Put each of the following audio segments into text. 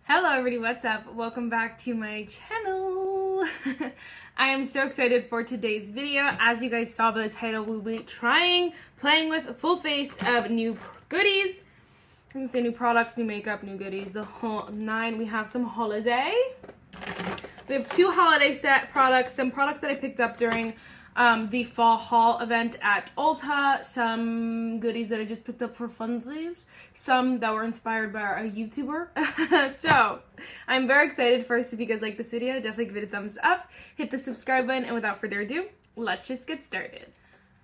Hello everybody, what's up? Welcome back to my channel. I am so excited for today's video. As you guys saw by the title, we'll be playing with a full face of new goodies. I was gonna say new products, new makeup, new goodies, the whole nine. We have some holiday. We have two holiday set products, some products that I picked up during the fall haul event at Ulta, some goodies that I just picked up for funsies, some that were inspired by a YouTuber. So I'm very excited. First, if you guys like this video, definitely give it a thumbs up, hit the subscribe button, and without further ado, let's just get started.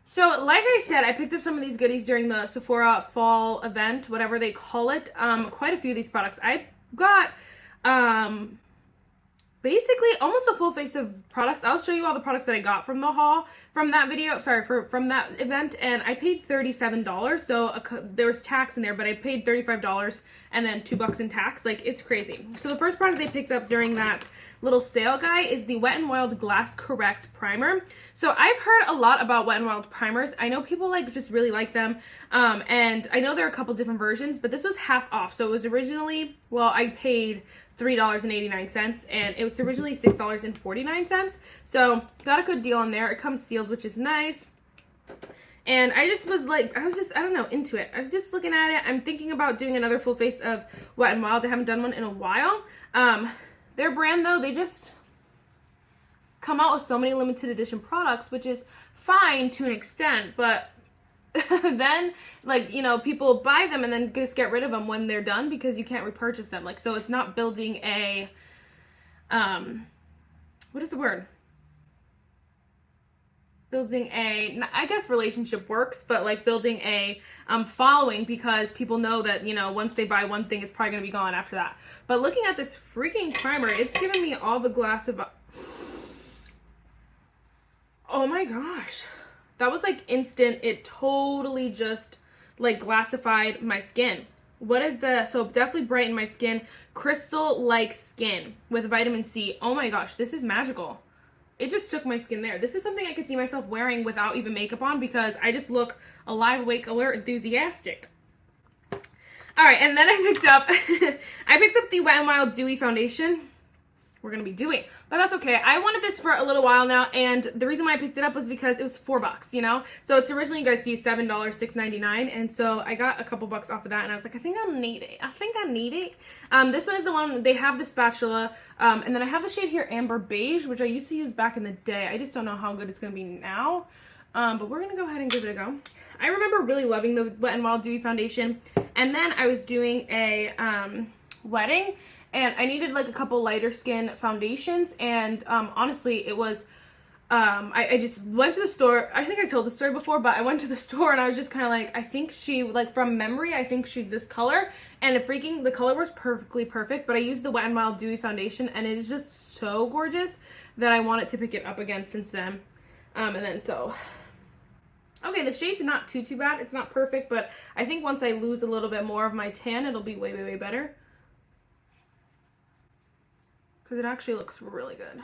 So like I said, I picked up some of these goodies during the Sephora fall event, whatever they call it. Quite a few of these products. I got basically almost a full face of products. I'll show you all the products that I got from the haul, from that video, from that event, and I paid $37, so there was tax in there, but I paid $35 and then $2 in tax. Like, it's crazy. So the first product they picked up during that little sale guy is the Wet n Wild Glass Correct Primer. So I've heard a lot about Wet n Wild primers. I know people just really like them, and I know there are a couple different versions, but this was half off. So it was originally, well, I paid $3.89 and it was originally $6.49. So got a good deal on there. It comes sealed, which is nice. And I just was like, I don't know, into it. I was just looking at it. I'm thinking about doing another full face of Wet n Wild. I haven't done one in a while. Their brand, though, they just come out with so many limited edition products, which is fine to an extent, but then, people buy them and then just get rid of them when they're done because you can't repurchase them. So it's not building a, what is the word? Building a, I guess relationship works, but building a following, because people know that, once they buy one thing, it's probably going to be gone after that. But looking at this freaking primer, it's giving me all the glass of, oh my gosh. That was instant. It totally just glassified my skin. So definitely brightened my skin. Crystal-like skin with vitamin C. Oh my gosh, this is magical. It just took my skin there. This is something I could see myself wearing without even makeup on because I just look alive, awake, alert, enthusiastic. All right, and then I picked up the Wet n Wild Dewy Foundation. We're going to be doing, but that's okay. I wanted this for a little while now, and the reason why I picked it up was because it was $4, So it's originally, you guys see, $7, $6.99, and so I got a couple bucks off of that, and I was like, I think I need it. This one is the one, they have the spatula, and then I have the shade here, Amber Beige, which I used to use back in the day. I just don't know how good it's going to be now, but we're going to go ahead and give it a go. I remember really loving the Wet n Wild Dewy Foundation, and then I was doing a wedding, and I needed a couple lighter skin foundations, and honestly, it was, I just went to the store. I think I told the story before, but I went to the store and I was just kind of I think she, from memory, I think she's this color, and the color was perfectly perfect, but I used the Wet n Wild Dewy Foundation, and it is just so gorgeous that I wanted to pick it up again since then, okay, the shade's not too bad. It's not perfect, but I think once I lose a little bit more of my tan, it'll be way, way, way better. Because it actually looks really good.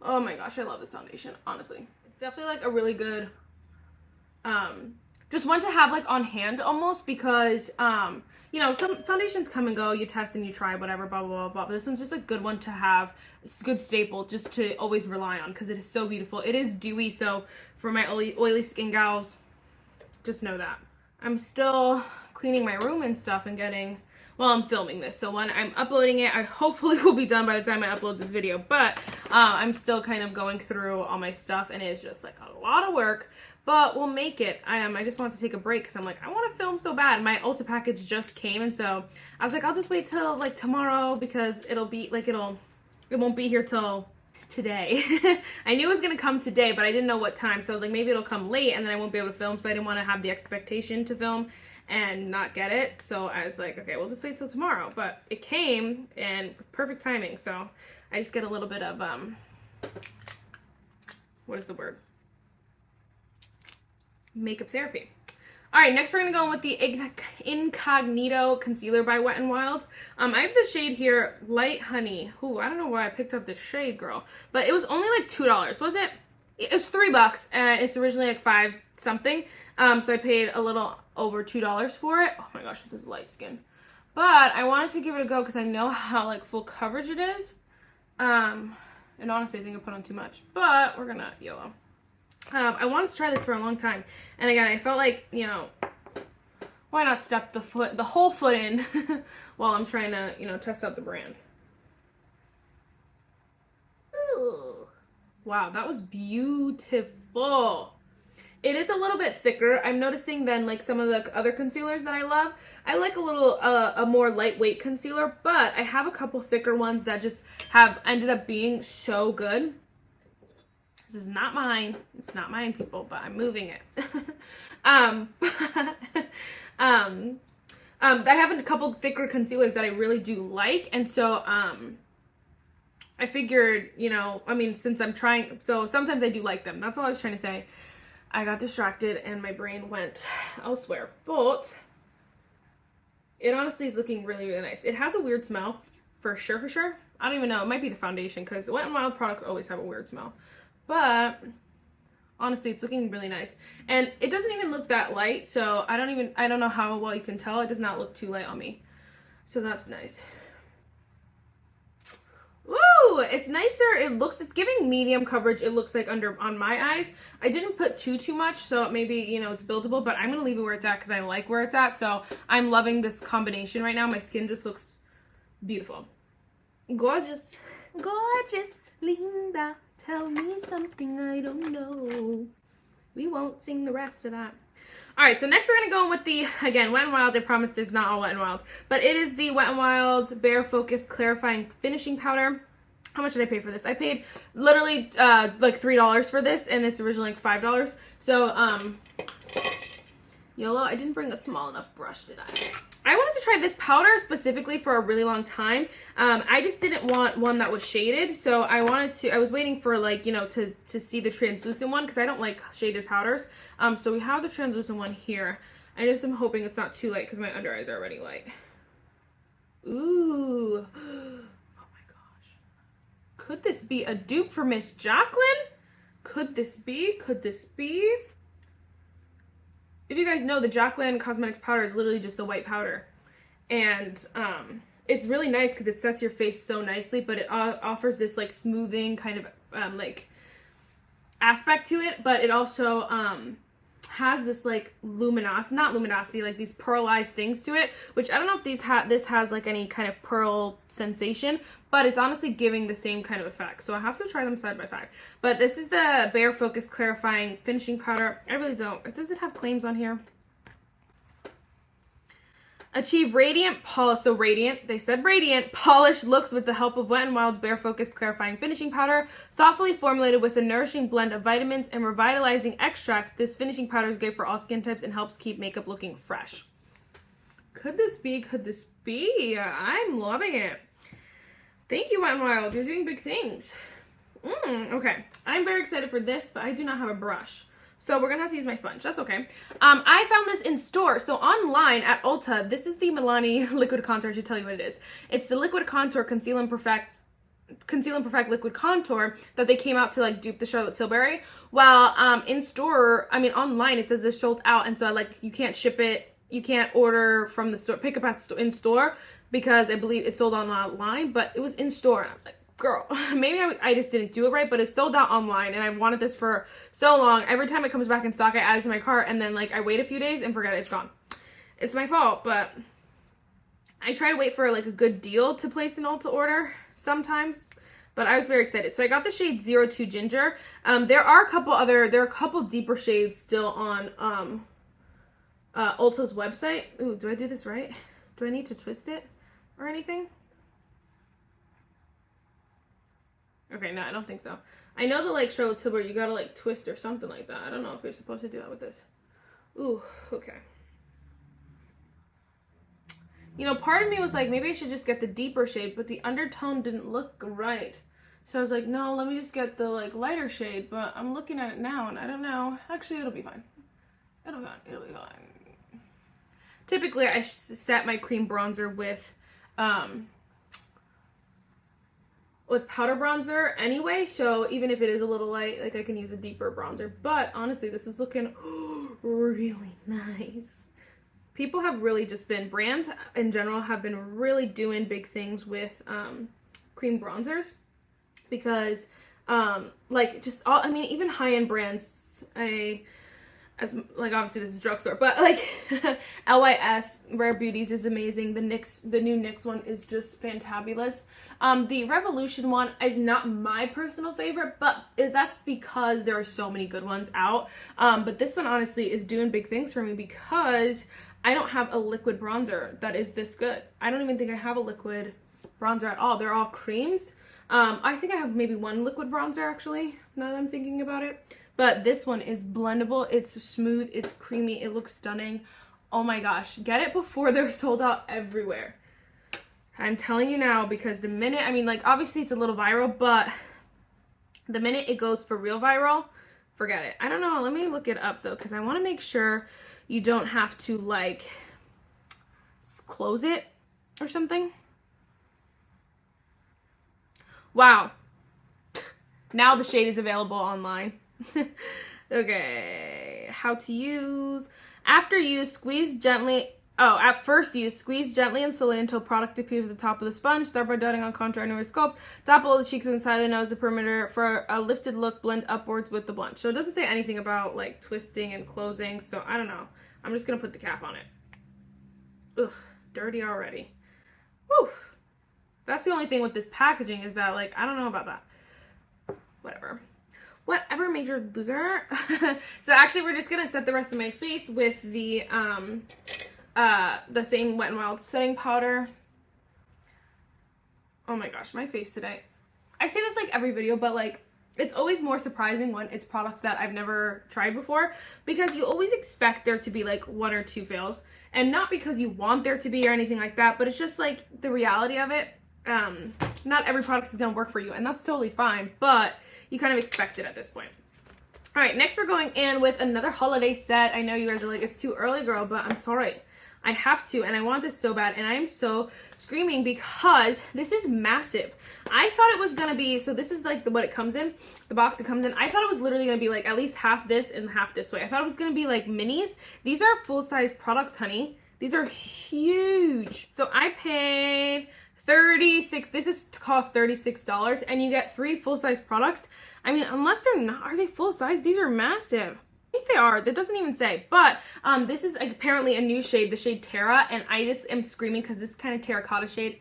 Oh my gosh, I love this foundation, honestly. It's definitely a really good, just one to have on hand almost, because, some foundations come and go, you test and you try, whatever, blah, blah, blah, blah. But this one's just a good one to have. It's a good staple just to always rely on because it is so beautiful. It is dewy, so for my oily skin gals, just know that. I'm still cleaning my room and stuff and getting, well, I'm filming this, so when I'm uploading it, I hopefully will be done by the time I upload this video, but I'm still kind of going through all my stuff, and it's just a lot of work, but we'll make it. I just want to take a break because I'm I want to film so bad. My Ulta package just came, and so I was I'll just wait till tomorrow because it'll be it won't be here till today. I knew it was gonna come today, but I didn't know what time, so I was maybe it'll come late and then I won't be able to film, so I didn't want to have the expectation to film and not get it. So I was okay, we'll just wait till tomorrow. But it came, and perfect timing, so I just get a little bit of what is the word? Makeup therapy. All right, next we're gonna go in with the Incognito Concealer by Wet n Wild. I have the shade here, Light Honey. Ooh, I don't know why I picked up this shade, girl, but it was only $2. Was it? It was $3, and it's originally $5 something. So I paid a little over $2 for it. Oh my gosh, this is light skin. But I wanted to give it a go because I know how like full coverage it is. And honestly, I think I put on too much, but we're gonna YOLO. I wanted to try this for a long time, and again, I felt like, you know, why not step the whole foot in while I'm trying to, you know, test out the brand. Ooh. Wow, that was beautiful. It is a little bit thicker, I'm noticing, than like some of the other concealers that I love. I like a little, a more lightweight concealer, but I have a couple thicker ones that just have ended up being so good. This is not mine. It's not mine, people, but I'm moving it. I have a couple thicker concealers that I really do like, and so, I figured, you know, I mean, since I'm trying, so sometimes I do like them. That's all I was trying to say. I got distracted and my brain went elsewhere, but it honestly is looking really, really nice. It has a weird smell, for sure, for sure. I don't even know. It might be the foundation, because Wet n Wild products always have a weird smell. But honestly, it's looking really nice. And it doesn't even look that light, so I don't know how well you can tell. It does not look too light on me. So that's nice. Ooh, it's nicer. It's giving medium coverage, it looks like, on my eyes. I didn't put too much, so maybe, you know, it's buildable, but I'm gonna leave it where it's at because I like where it's at. So I'm loving this combination right now. My skin just looks beautiful. Gorgeous. Gorgeous, Linda. Tell me something I don't know. We won't sing the rest of that. Alright, so next we're going to go in with the, again, Wet n Wild. I promise there's not all Wet n Wild, but it is the Wet n Wild Barefocus Clarifying Finishing Powder. How much did I pay for this? I paid literally like $3 for this, and it's originally like $5. So, YOLO, I didn't bring a small enough brush, did I? I wanted to try this powder specifically for a really long time. I just didn't want one that was shaded, so I was waiting for, like, you know, to see the translucent one, because I don't like shaded powders. So we have the translucent one here. I just am hoping it's not too light because my under eyes are already light. Ooh. Oh my gosh. Could this be a dupe for Miss Jacqueline? Could this be? Could this be? If you guys know, the Jacqueline Cosmetics powder is literally just a white powder. And it's really nice because it sets your face so nicely, but it offers this like smoothing kind of like aspect to it, but it also has this like luminosity, like these pearlized things to it, which I don't know if this has like any kind of pearl sensation, but it's honestly giving the same kind of effect. So I have to try them side by side. But this is the Barefocus Clarifying Finishing Powder. I really don't. Does it have claims on here? Achieve radiant polish. So radiant, they said radiant polished looks with the help of Wet n Wild's Barefocus Clarifying Finishing Powder. Thoughtfully formulated with a nourishing blend of vitamins and revitalizing extracts, this finishing powder is great for all skin types and helps keep makeup looking fresh. Could this be? Could this be? I'm loving it. Thank you, Wet n Wild. You're doing big things. Okay. I'm very excited for this, but I do not have a brush. So we're going to have to use my sponge. That's okay. I found this in store. So online at Ulta, this is the Milani Liquid Contour. I should tell you what it is. It's the Liquid Contour Conceal and Perfect Liquid Contour that they came out to like dupe the Charlotte Tilbury. Well, in store, I mean online, it says they're sold out. And so like you can't ship it. You can't order from the store, pick up in store, because I believe it's sold online, but it was in store. And I'm like, girl, maybe I just didn't do it right, but it's sold out online, and I've wanted this for so long. Every time it comes back in stock, I add it to my cart, and then like I wait a few days and forget it's gone. It's my fault, but I try to wait for like a good deal to place an Ulta order sometimes, but I was very excited. So I got the shade 02 Ginger. There are a couple deeper shades still on Ulta's website. Ooh, do I do this right? Do I need to twist it or anything? Okay, no, I don't think so. I know the like Charlotte Tilbury, you gotta like twist or something like that. I don't know if you're supposed to do that with this. Ooh, okay. You know, part of me was like, maybe I should just get the deeper shade, but the undertone didn't look right. So I was like, no, let me just get the like lighter shade, but I'm looking at it now and I don't know. Actually, it'll be fine. It'll be fine. It'll be fine. Typically, I set my cream bronzer with powder bronzer anyway, so even if it is a little light, like I can use a deeper bronzer. But honestly, this is looking really nice. people have really just been, brands in general have been really doing big things with cream bronzers, because like just all, I mean, even high-end brands, as like obviously this is drugstore, but like LYS Rare Beauties is amazing. The new NYX one is just fantabulous. The Revolution one is not my personal favorite, but that's because there are so many good ones out. But this one honestly is doing big things for me because I don't have a liquid bronzer that is this good. I don't even think I have a liquid bronzer at all. They're all creams. I think I have maybe one liquid bronzer actually, now that I'm thinking about it. But this one is blendable. It's smooth. It's creamy. It looks stunning. Oh my gosh. Get it before they're sold out everywhere. I'm telling you now, because the minute, I mean, like, obviously it's a little viral, but the minute it goes for real viral, forget it. I don't know. Let me look it up, though, because I want to make sure you don't have to, like, close it or something. Wow. Now the shade is available online. Okay, how to use. After use, squeeze gently. Oh, at first use, squeeze gently and slowly until product appears at the top of the sponge. Start by dotting on contour under your scope. Top below the cheeks and side of the nose, the perimeter. For a lifted look, blend upwards with the blush. So it doesn't say anything about like twisting and closing, so I don't know. I'm just gonna put the cap on it. Ugh, dirty already. Woo! That's the only thing with this packaging is that, like, I don't know about that. Whatever, major loser. So actually we're just gonna set the rest of my face with the same Wet n Wild setting powder. Oh my gosh, my face today. I say this like every video, but like it's always more surprising when it's products that I've never tried before, because you always expect there to be like one or two fails, and not because you want there to be or anything like that, but it's just like the reality of it. Not every product is gonna work for you, and that's totally fine, but you kind of expect it at this point. All right, next we're going in with another holiday set. I know you guys are like, it's too early, girl, but I'm sorry. I have to, and I want this so bad, and I am so screaming because this is massive. I thought it was gonna be, so this is like what it comes in, the box it comes in. I thought it was literally gonna be like at least half this and half this way. I thought it was gonna be like minis. These are full-size products, honey. These are huge. So I paid $36, this cost $36, and you get 3 full-size products. I mean, unless they're not, are they full-size? These are massive. I think they are. That doesn't even say. But this is apparently a new shade, the shade Terra, and I just am screaming because this kind of terracotta shade,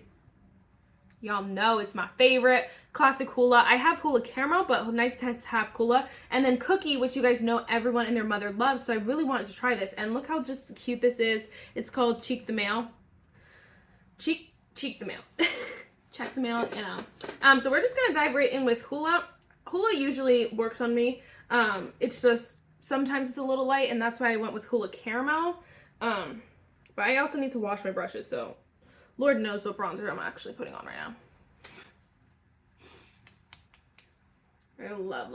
y'all know it's my favorite. Classic Hoola. I have Hoola Caramel, but nice to have Hoola. And then Cookie, which you guys know everyone and their mother loves, so I really wanted to try this. And look how just cute this is. It's called Cheek the Mail. Cheek the Mail. Check the mail, you know. So we're just gonna dive right in with Hoola. Hoola usually works on me. It's just sometimes it's a little light, and that's why I went with Hoola Caramel. But I also need to wash my brushes, so Lord knows what bronzer I'm actually putting on right now. I love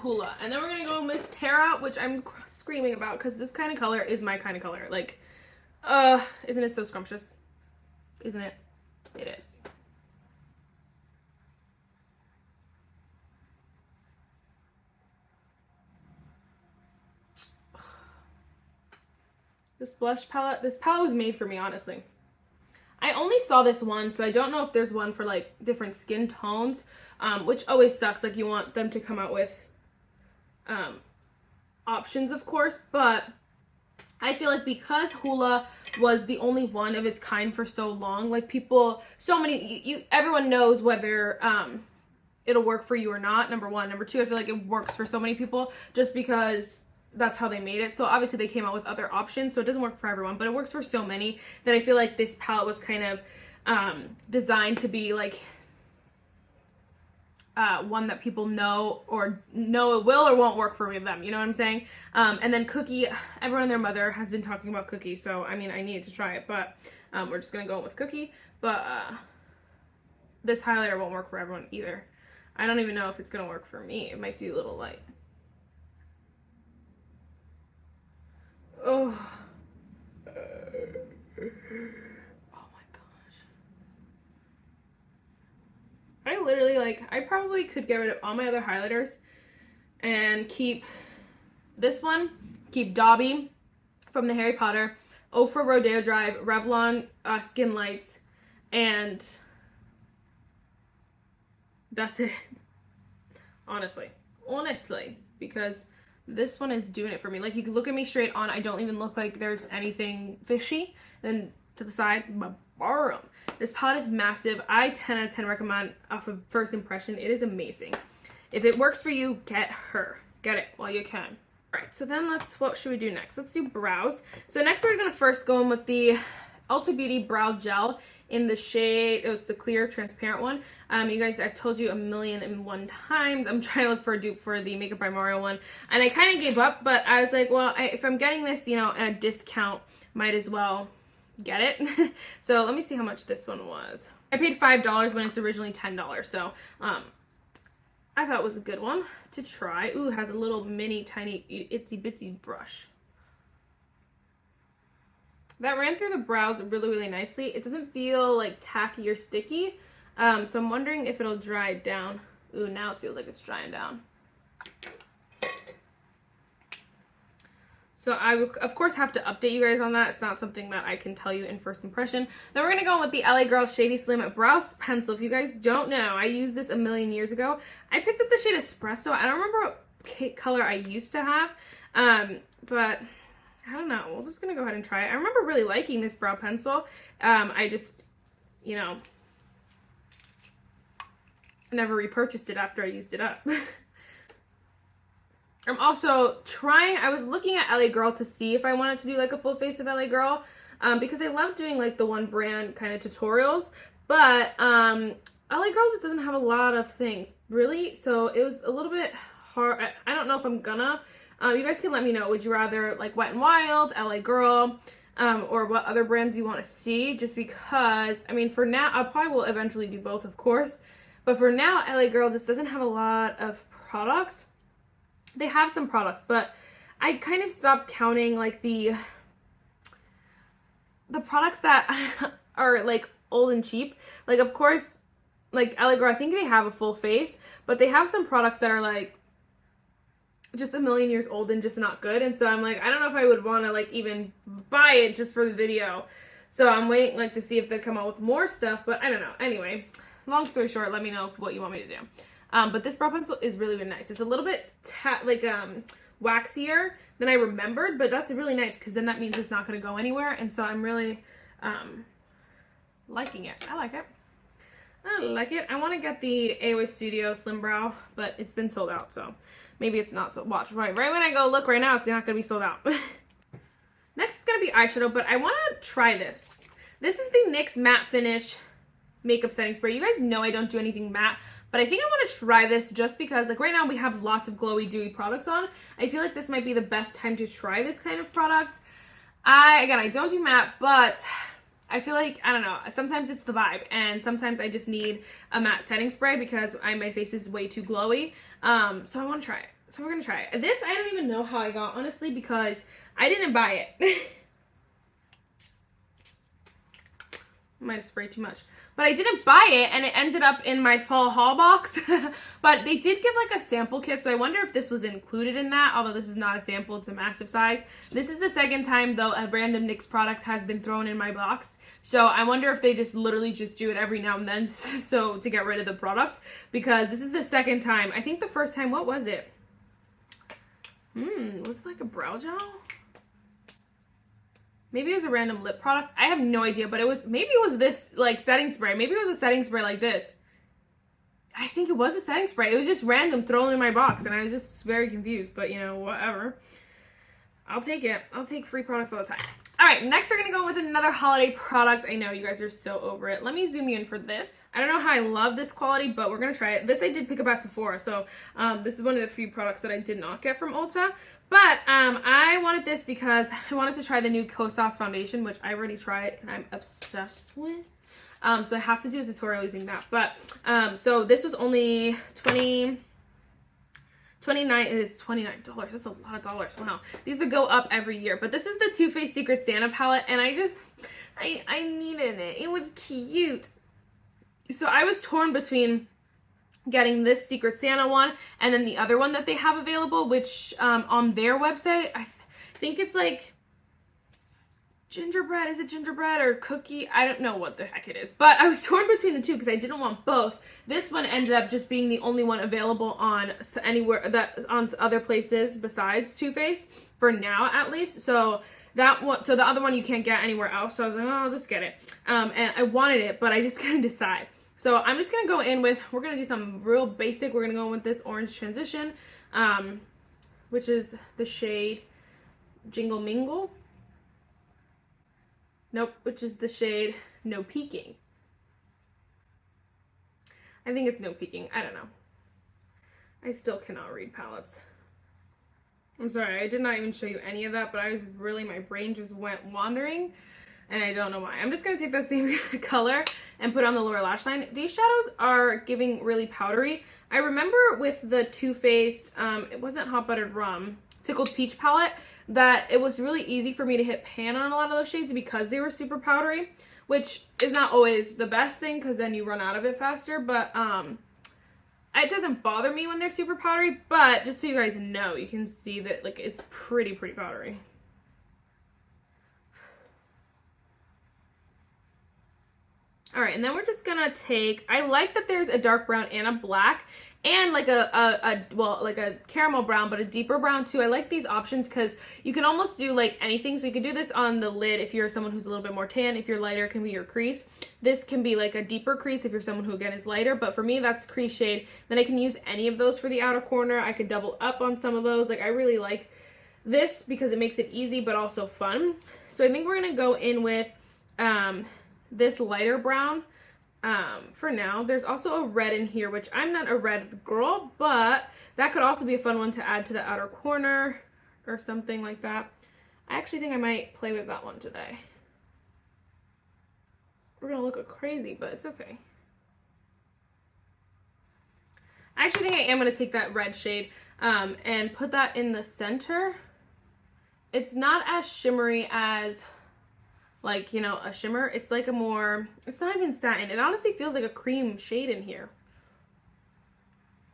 Hoola. And then we're gonna go Miss Terra, which I'm screaming about because this kind of color is my kind of color. Like, isn't it so scrumptious? Isn't it? It is. This blush palette, this palette was made for me, honestly. I only saw this one, so I don't know if there's one for like different skin tones, which always sucks. Like you want them to come out with options, of course, but I feel like because Hoola was the only one of its kind for so long, like people, so many, everyone knows whether it'll work for you or not, number one. Number two, I feel like it works for so many people just because that's how they made it. So obviously they came out with other options, so it doesn't work for everyone, but it works for so many that I feel like this palette was kind of designed to be like one that people know it will or won't work for them, you know what I'm saying? And then Cookie, everyone and their mother has been talking about Cookie, so I mean I needed to try it, but we're just gonna go with Cookie. But this highlighter won't work for everyone either. I don't even know if it's gonna work for me. It might be a little light. Oh. Oh my gosh. I literally, like, I probably could get rid of all my other highlighters and keep this one, keep Dobby from the Harry Potter, Ofra Rodeo Drive, Revlon Skin Lights, and that's it. Honestly, because this one is doing it for me. Like, you can look at me straight on, I don't even look like there's anything fishy. Then to the side, boom. This palette is massive. I 10 out of 10 recommend off of first impression. It is amazing. If it works for you, get her. Get it while you can. All right, so then what should we do next? Let's do brows. So next we're gonna first go in with the Ulta Beauty Brow Gel in the shade, it was the clear transparent one. You guys, I've told you 1,000,001 times, I'm trying to look for a dupe for the Makeup by Mario one, and I kind of gave up, but I was like, well, if I'm getting this, you know, at a discount, might as well get it. So let me see how much this one was. I paid $5 when it's originally $10, so I thought it was a good one to try. Ooh, it has a little mini tiny itsy bitsy brush. That ran through the brows really, really nicely. It doesn't feel like tacky or sticky, so I'm wondering if it'll dry down. Ooh, now it feels like it's drying down. So I, of course, have to update you guys on that. It's not something that I can tell you in first impression. Then we're going to go with the LA Girl Shady Slim Brow Pencil. If you guys don't know, I used this a million years ago. I picked up the shade Espresso. I don't remember what color I used to have, but I don't know. We're just going to go ahead and try it. I remember really liking this brow pencil. I just, you know, never repurchased it after I used it up. I'm also trying, I was looking at LA Girl to see if I wanted to do like a full face of LA Girl, because I love doing like the one brand kind of tutorials, but LA Girl just doesn't have a lot of things, really, so it was a little bit hard. I don't know if I'm gonna. You guys can let me know, would you rather like Wet n Wild, LA Girl, or what other brands you want to see, just because, I mean, for now, I probably will eventually do both, of course, but for now, LA Girl just doesn't have a lot of products. They have some products, but I kind of stopped counting like the products that are like old and cheap. Like, of course, like LA Girl, I think they have a full face, but they have some products that are like just a million years old and just not good. And so I'm like, I don't know if I would want to like even buy it just for the video. So I'm waiting like to see if they come out with more stuff, but I don't know. Anyway, long story short, let me know what you want me to do. But this brow pencil is really, really nice. It's a little bit waxier than I remembered, but that's really nice because then that means it's not going to go anywhere. And so I'm really liking it. I like it. I like it. I want to get the AOA Studio Slim Brow, but it's been sold out, so maybe it's not. So watch. Right when I go look right now, it's not going to be sold out. Next is going to be eyeshadow, but I want to try this. This is the NYX Matte Finish Makeup Setting Spray. You guys know I don't do anything matte, but I think I want to try this just because, like, right now we have lots of glowy, dewy products on. I feel like this might be the best time to try this kind of product. Again, I don't do matte, but I feel like, I don't know, sometimes it's the vibe, and sometimes I just need a matte setting spray because my face is way too glowy. So I want to try it. So we're going to try it. This, I don't even know how I got, honestly, because I didn't buy it. Might have sprayed too much. But I didn't buy it, and it ended up in my fall haul box. But they did give like a sample kit, so I wonder if this was included in that, although this is not a sample, it's a massive size. This is the second time, though, a random NYX product has been thrown in my box. So I wonder if they just literally just do it every now and then so to get rid of the product, because this is the second time. I think the first time, what was it? Was it like a brow gel? Maybe it was a random lip product. I have no idea, but maybe it was this like setting spray. Maybe it was a setting spray like this. I think it was a setting spray. It was just random thrown in my box, and I was just very confused, but you know, whatever. I'll take it. I'll take free products all the time. All right, next we're gonna go with another holiday product. I know you guys are so over it. Let me zoom you in for this. I don't know how I love this quality, but we're gonna try it. This I did pick up at Sephora, so this is one of the few products that I did not get from Ulta. But I wanted this because I wanted to try the new Kosas foundation, which I already tried and I'm obsessed with. So I have to do a tutorial using that. But so this was only $29. It's $29. That's a lot of dollars. Wow. These would go up every year. But this is the Too Faced Secret Santa palette, and I needed it. It was cute. So I was torn between getting this Secret Santa one and then the other one that they have available, which on their website, I think it's like gingerbread. Is it gingerbread or cookie? I don't know what the heck it is. But I was torn between the two because I didn't want both. This one ended up just being the only one available on anywhere that on other places besides Too Faced for now, at least. So that one, so the other one you can't get anywhere else. So I was like, oh, I'll just get it. And I wanted it, but I just couldn't decide. So I'm just gonna go in with, we're gonna do something real basic. We're gonna go in with this orange transition, which is the shade Jingle Mingle. Nope, which is the shade No Peeking. I think it's No Peeking. I don't know. I still cannot read palettes. I'm sorry, I did not even show you any of that, but I was really, my brain just went wandering, and I don't know why. I'm just going to take that same color and put it on the lower lash line. These shadows are giving really powdery. I remember with the Too Faced, it wasn't Hot Buttered Rum, Tickled Peach palette, that it was really easy for me to hit pan on a lot of those shades because they were super powdery, which is not always the best thing because then you run out of it faster, but it doesn't bother me when they're super powdery, but just so you guys know, you can see that like it's pretty powdery. All right, and then we're just gonna take, I like that there's a dark brown and a black and like like a caramel brown, but a deeper brown too. I like these options because you can almost do like anything. So you can do this on the lid if you're someone who's a little bit more tan. If you're lighter, it can be your crease. This can be like a deeper crease if you're someone who again is lighter, but for me that's crease shade. Then I can use any of those for the outer corner. I could double up on some of those. Like I really like this because it makes it easy but also fun. So I think we're gonna go in with this lighter brown for now. There's also a red in here, which I'm not a red girl, but that could also be a fun one to add to the outer corner or something like that. I actually think I might play with that one today. We're gonna look crazy, but it's okay. I actually think I am gonna take that red shade and put that in the center. It's not as shimmery as like, you know, a shimmer. It's like a more, it's not even satin. It honestly feels like a cream shade in here.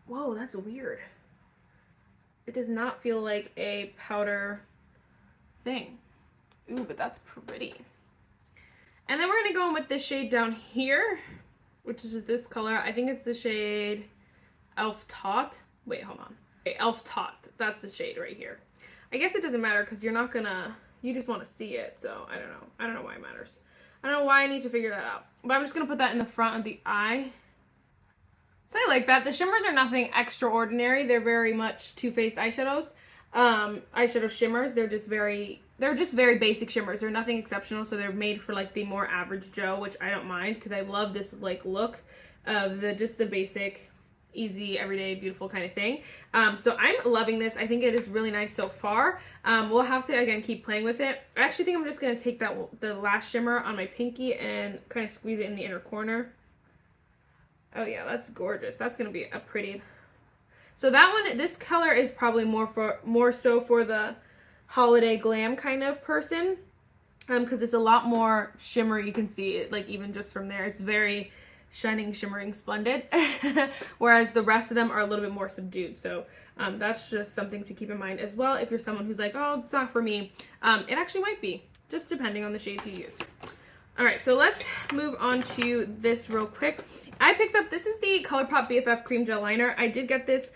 Whoa, that's weird. It does not feel like a powder thing. Ooh, but that's pretty. And then we're gonna go in with this shade down here, which is this color. I think it's the shade Elf Taut. Wait, hold on. Okay, Elf Taut. That's the shade right here. I guess it doesn't matter because you're not gonna, you just want to see it, so I don't know. I don't know why it matters. I don't know why I need to figure that out. But I'm just going to put that in the front of the eye. So I like that. The shimmers are nothing extraordinary. They're very much Too Faced eyeshadows. Eyeshadow shimmers. They're just very basic shimmers. They're nothing exceptional, so they're made for like the more average Joe, which I don't mind because I love this like look of just the basic, easy, everyday, beautiful kind of thing. So I'm loving this. I think it is really nice so far. We'll have to, again, keep playing with it. I actually think I'm just going to take the last shimmer on my pinky and kind of squeeze it in the inner corner. Oh yeah, that's gorgeous. That's going to be a pretty... So that one, this color is probably more so for the holiday glam kind of person. Because it's a lot more shimmer. You can see it, like, even just from there. It's very shining, shimmering, splendid, whereas the rest of them are a little bit more subdued. So that's just something to keep in mind as well if you're someone who's like, oh, it's not for me. It actually might be, just depending on the shades you use. All right, so let's move on to this real quick. I picked up, this is the ColourPop BFF Cream Gel Liner. I did get this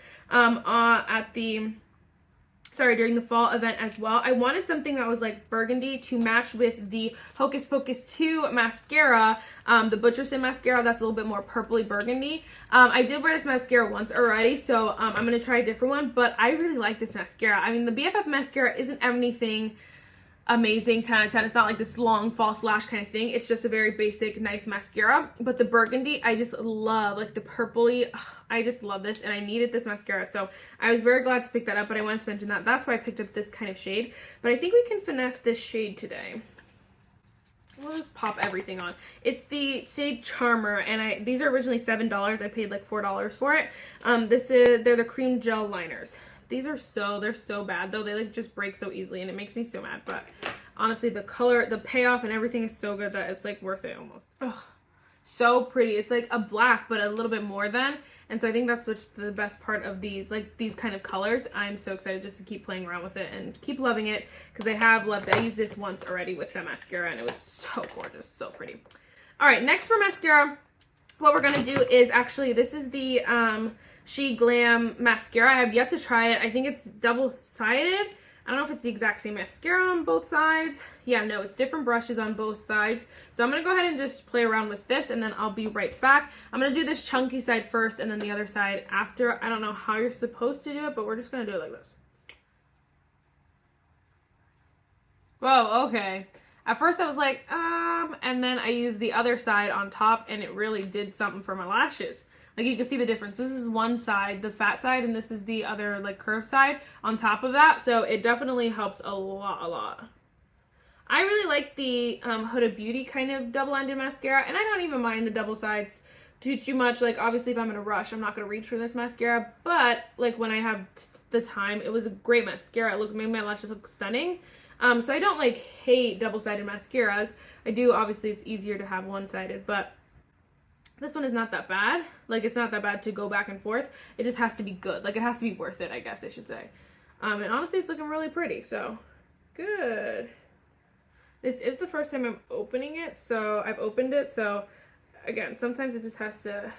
during the fall event as well. I wanted something that was like burgundy to match with the Hocus Pocus 2 mascara, the Butcherson mascara that's a little bit more purpley burgundy. I did wear this mascara once already, so I'm going to try a different one, but I really like this mascara. I mean, the BFF mascara isn't anything amazing 10 out of 10. It's not like this long false lash kind of thing. It's just a very basic, nice mascara. But the burgundy, I just love, like the purpley. I just love this, and I needed this mascara. So I was very glad to pick that up, but I wanted to mention that. That's why I picked up this kind of shade. But I think we can finesse this shade today. We'll just pop everything on. It's the shade Charmer, and these are originally $7. I paid like $4 for it. They're the cream gel liners. These are they're so bad though. They like just break so easily and it makes me so mad. But honestly, the color, the payoff and everything is so good that it's like worth it almost. Ugh. So pretty. It's like a black, but a little bit more than. And so I think that's what's the best part of these, like these kind of colors. I'm so excited just to keep playing around with it and keep loving it, because I used this once already with the mascara and it was so gorgeous, so pretty. All right, next for mascara, what we're gonna do is actually, this is the She Glam mascara. I have yet to try it. I think it's double-sided. I don't know if it's the exact same mascara on both sides. Yeah, no, it's different brushes on both sides. So I'm going to go ahead and just play around with this, and then I'll be right back. I'm going to do this chunky side first and then the other side after. I don't know how you're supposed to do it, but we're just going to do it like this. Whoa, okay. At first I was like, and then I used the other side on top, and it really did something for my lashes. Like, you can see the difference. This is one side, the fat side, and this is the other, like, curved side on top of that. So it definitely helps a lot. I really like the Huda Beauty kind of double-ended mascara, and I don't even mind the double sides too much. Like, obviously, if I'm in a rush, I'm not going to reach for this mascara. But, like, when I have the time, it was a great mascara. It made my lashes look stunning. So I don't, like, hate double-sided mascaras. I do, obviously, it's easier to have one-sided, but this one is not that bad. Like, it's not that bad to go back and forth. It just has to be good. Like, it has to be worth it, I guess I should say. And honestly, it's looking really pretty. So, good. This is the first time I'm opening it. So, I've opened it. So, again, sometimes it just has to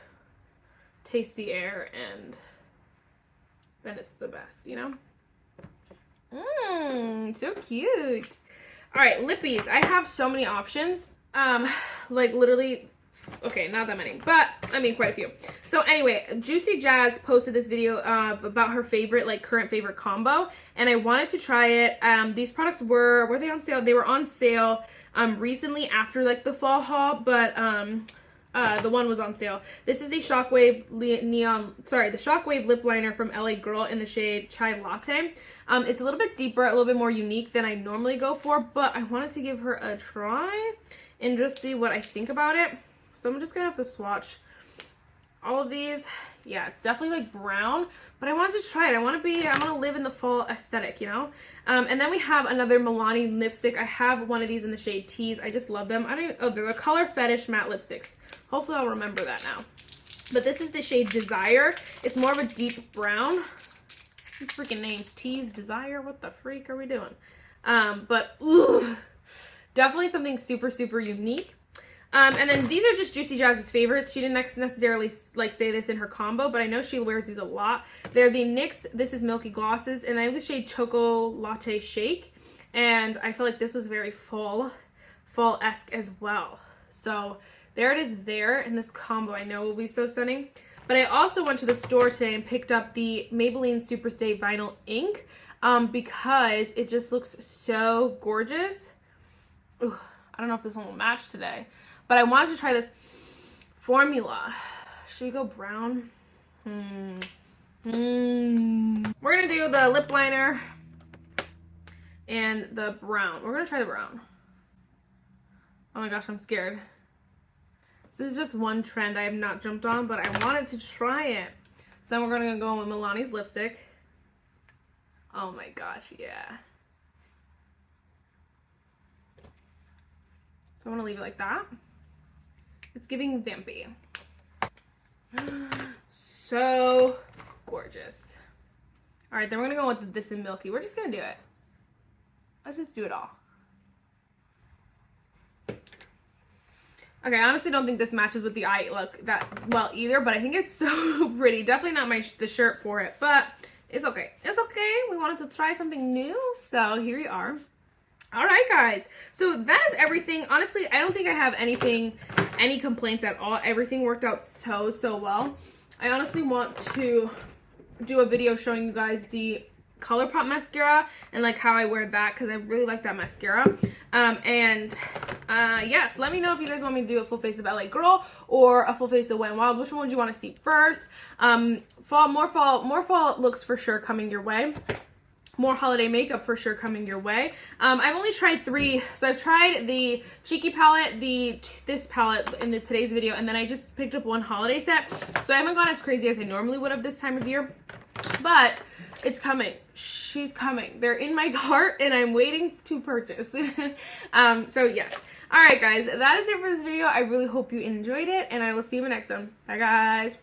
taste the air, and then it's the best, you know? So cute. All right, lippies. I have so many options. Like, literally... Okay, not that many, but I mean quite a few. So anyway, Juicy Jazz posted this video about her favorite, like current favorite combo, and I wanted to try it. These products were they on sale? They were on sale recently after like the fall haul, but the one was on sale. This is the Shockwave the Shockwave lip liner from LA Girl in the shade Chai Latte. It's a little bit deeper, a little bit more unique than I normally go for, but I wanted to give her a try and just see what I think about it. So I'm just gonna have to swatch all of these. Yeah, it's definitely like brown, but I wanted to try it. I want to live in the fall aesthetic, you know? And then we have another Milani lipstick. I have one of these in the shade Tease. I just love them. They're the Color Fetish matte lipsticks. Hopefully I'll remember that now. But this is the shade Desire. It's more of a deep brown. These freaking names, Tease, Desire, what the freak are we doing? But ooh, definitely something super, super unique. And then these are just Juicy Jazz's favorites. She didn't necessarily like say this in her combo, but I know she wears these a lot. They're the NYX This Is Milky Glosses, and I have the shade Choco Latte Shake, and I feel like this was very fall-esque as well. So there it is there in this combo. I know will be so stunning. But I also went to the store today and picked up the Maybelline Superstay Vinyl Ink because it just looks so gorgeous. Ooh, I don't know if this one will match today. But I wanted to try this formula. Should we go brown? We're going to do the lip liner and the brown. We're going to try the brown. Oh my gosh, I'm scared. This is just one trend I have not jumped on, but I wanted to try it. So then we're going to go with Milani's lipstick. Oh my gosh, yeah. So I want to leave it like that. It's giving vampy. So gorgeous. All right, then we're gonna go with This and Milky. We're just gonna do it. Let's just do it all. Okay, I honestly don't think this matches with the eye look that well either, but I think it's so pretty. Definitely not the shirt for it, but it's okay. It's okay. We wanted to try something new, so here we are. All right, guys. So that is everything. Honestly, I don't think I have any complaints at all. Everything worked out so well. I honestly want to do a video showing you guys the ColourPop mascara and like how I wear that because I really like that mascara. Yes, let me know if you guys want me to do a full face of LA Girl or a full face of Wet n Wild. Which one would you want to see first? More fall looks for sure coming your way. More holiday makeup for sure coming your way. I've only tried 3. So I've tried the Cheeky palette, this palette in today's video, and then I just picked up one holiday set. So I haven't gone as crazy as I normally would have this time of year. But it's coming. She's coming. They're in my cart and I'm waiting to purchase. So yes. Alright guys, that is it for this video. I really hope you enjoyed it, and I will see you in the next one. Bye guys.